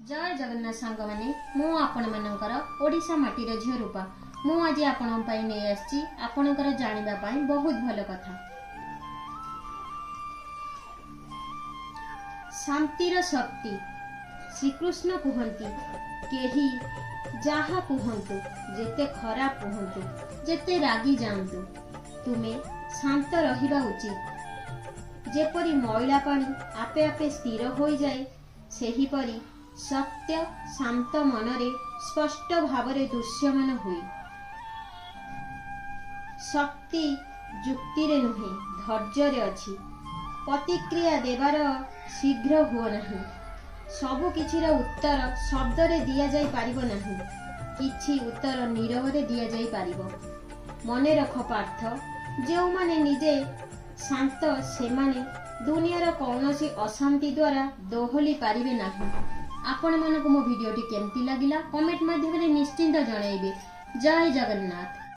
जय जगन्नाथ सांग माने मु आपण मानकर ओडिशा माटीर झियो रूपा मु आज आपण पई नै आछि आपणकर जानिबा पई बहुत भलो कथा। शांतिर शक्ति श्रीकृष्ण कहती केही जहा कहतु जेते खराब कहतु जेते रागी जानतु तुमे शांत रहिबा उचित। जेपरी मैला पानी आपे आपे स्थिर हो जाए सेही परी सत्य शांत मनरे स्पष्ट भावरे दृश्यमान हुए। शक्ति जुक्ति रे नुहे धैर्य रे अछि। प्रतिक्रिया देवार शीघ्र हुओ नहीं। सबु किछिर उत्तर शब्द रे दिया जाई पारिबो नहीं। किछि उत्तर नीरव रे दिया जाई पारिबो। मने रख पार्थ जो माने निजे शांत से माने दुनियार कौनसी अशांति द्वारा दोहली पारिबे नहीं। आपण मानक मो वीडियोटी केमती लागिला कमेंट माध्यम रे निश्चिंत जणाइबे। जय जगन्नाथ।